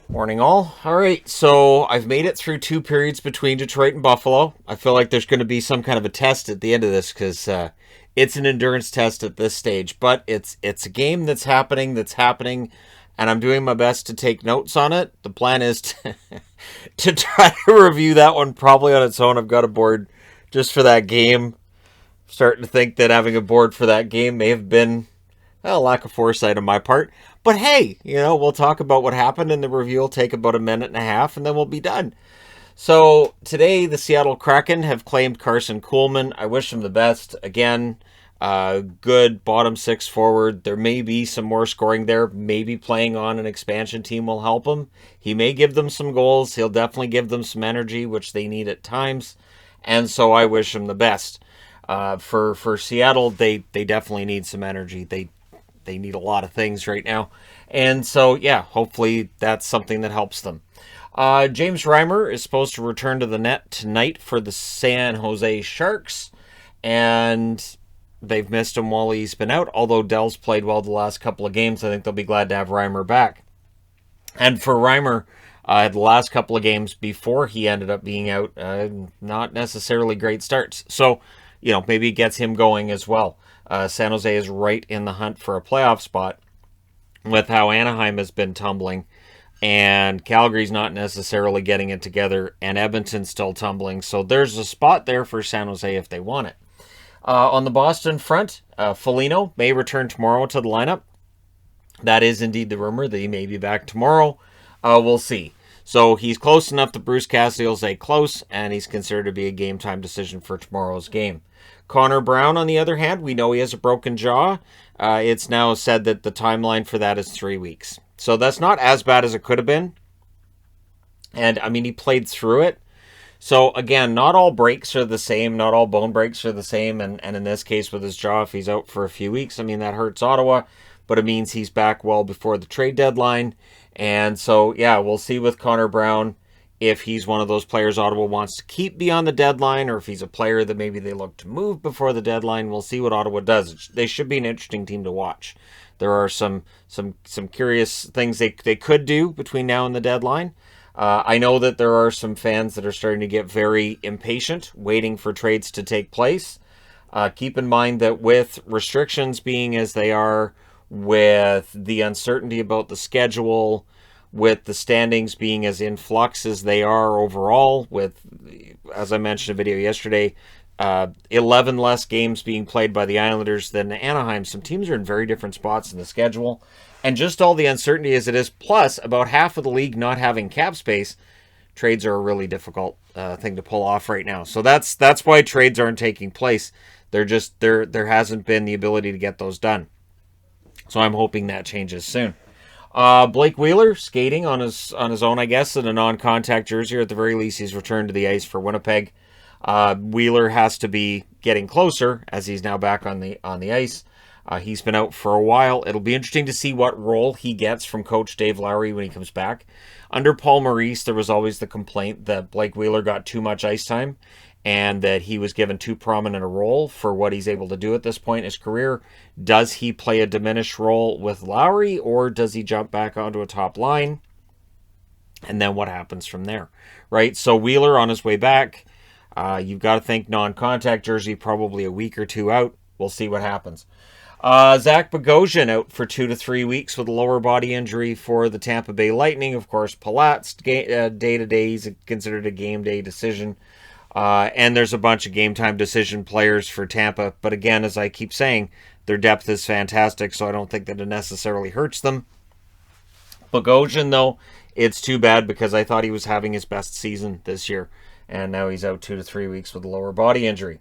Morning, all. All right, so I've made it through two periods between Detroit and Buffalo. I feel like there's going to be some kind of a test at the end of this because it's an endurance test at this stage. But it's a game that's happening, and I'm doing my best to take notes on it. The plan is to try to review that one probably on its own. I've got a board just for that game. Starting to think that having a board for that game may have been a lack of foresight on my part. But hey, we'll talk about what happened, and the review will take about a minute and a half, and then we'll be done. So today, the Seattle Kraken have claimed Carson Kuhlman. I wish him the best. Again, good bottom six forward. There may be some more scoring there. Maybe playing on an expansion team will help him. He may give them some goals. He'll definitely give them some energy, which they need at times. And so I wish him the best. For Seattle, they definitely need some energy. They need a lot of things right now. And so, yeah, hopefully that's something that helps them. James Reimer is supposed to return to the net tonight for the San Jose Sharks. And they've missed him while he's been out. Although Dell's played well the last couple of games, I think they'll be glad to have Reimer back. And for Reimer, the last couple of games before he ended up being out, not necessarily great starts. So, maybe it gets him going as well. San Jose is right in the hunt for a playoff spot with how Anaheim has been tumbling, and Calgary's not necessarily getting it together, and Edmonton's still tumbling. So there's a spot there for San Jose if they want it. On the Boston front, Foligno may return tomorrow to the lineup. That is indeed the rumor that he may be back tomorrow. We'll see. So he's close enough that Bruce Cassidy will say close, and he's considered to be a game time decision for tomorrow's game. Connor Brown, on the other hand, we know he has a broken jaw. It's now said that the timeline for that is 3 weeks. So that's not as bad as it could have been. And, he played through it. So, again, not all breaks are the same. Not all bone breaks are the same. And in this case, with his jaw, if he's out for a few weeks, that hurts Ottawa. But it means he's back well before the trade deadline. And so, yeah, we'll see with Connor Brown if he's one of those players Ottawa wants to keep beyond the deadline, or if he's a player that maybe they look to move before the deadline. We'll see what Ottawa does. They should be an interesting team to watch. There are some curious things they could do between now and the deadline. I know that there are some fans that are starting to get very impatient, waiting for trades to take place. Keep in mind that with restrictions being as they are, with the uncertainty about the schedule, with the standings being as in flux as they are overall, with, as I mentioned in a video yesterday, 11 less games being played by the Islanders than Anaheim. Some teams are in very different spots in the schedule. And just all the uncertainty as it is, plus about half of the league not having cap space, trades are a really difficult thing to pull off right now. So that's why trades aren't taking place. There hasn't been the ability to get those done. So I'm hoping that changes soon. Blake Wheeler skating on his own, I guess, in a non-contact jersey, or at the very least, he's returned to the ice for Winnipeg. Wheeler has to be getting closer as he's now back on the ice. He's been out for a while. It'll be interesting to see what role he gets from Coach Dave Lowry when he comes back. Under Paul Maurice, there was always the complaint that Blake Wheeler got too much ice time and that he was given too prominent a role for what he's able to do at this point in his career. Does he play a diminished role with Lowry, or does he jump back onto a top line? And then what happens from there, right? So Wheeler on his way back. You've got to think non-contact jersey, probably a week or two out. We'll see what happens. Zach Bogosian out for 2 to 3 weeks with a lower body injury for the Tampa Bay Lightning. Of course, Palat's day-to-day is considered a game day decision. And there's a bunch of game time decision players for Tampa. But again, as I keep saying, their depth is fantastic, so I don't think that it necessarily hurts them. Bogosian, though, it's too bad because I thought he was having his best season this year. And now he's out 2 to 3 weeks with a lower body injury.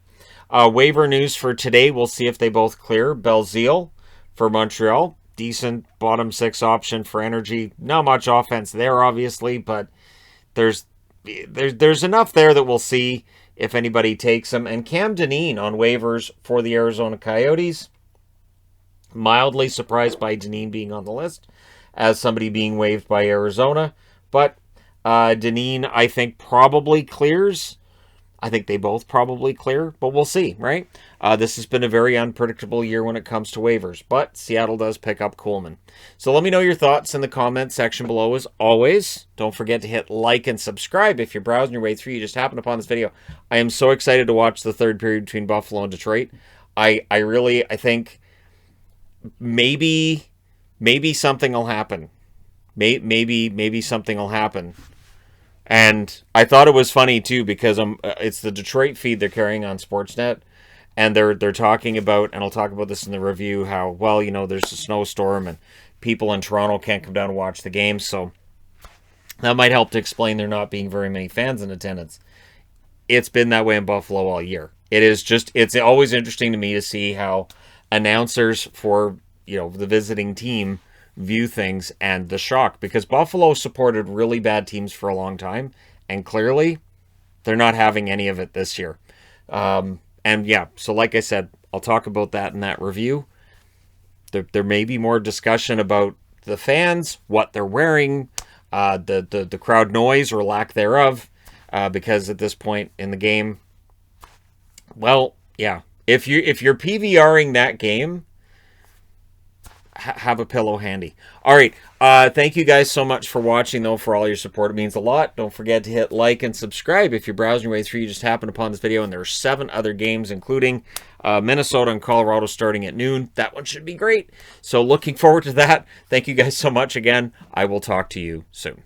Waiver news for today. We'll see if they both clear. Belzile for Montreal. Decent bottom six option for energy. Not much offense there, obviously, but there's enough there that we'll see if anybody takes him. And Cam Dineen on waivers for the Arizona Coyotes. Mildly surprised by Dineen being on the list as somebody being waived by Arizona. But Dineen, I think, probably clears. I think they both probably clear, but we'll see, right? This has been a very unpredictable year when it comes to waivers, but Seattle does pick up Kuhlman. So let me know your thoughts in the comment section below. As always, don't forget to hit like and subscribe if you're browsing your way through. You just happened upon this video. I am so excited to watch the third period between Buffalo and Detroit. I think maybe something will happen. Maybe something will happen. And I thought it was funny too because it's the Detroit feed they're carrying on Sportsnet, and they're talking about, and I'll talk about this in the review, how, well, there's a snowstorm and people in Toronto can't come down and watch the game, so that might help to explain there not being very many fans in attendance. It's been that way in Buffalo all year. It's always interesting to me to see how announcers for the visiting team view things, and the shock, because Buffalo supported really bad teams for a long time, and clearly they're not having any of it this year. And yeah, so like I said, I'll talk about that in that review. There may be more discussion about the fans, what they're wearing, the crowd noise or lack thereof, because at this point in the game, well, yeah, if you're PVRing that game, have a pillow handy. All right. Thank you guys so much for watching, though, for all your support. It means a lot. Don't forget to hit like and subscribe if you're browsing your way through. You just happened upon this video, and there are 7 other games, including Minnesota and Colorado starting at noon. That one should be great. So looking forward to that. Thank you guys so much again. I will talk to you soon.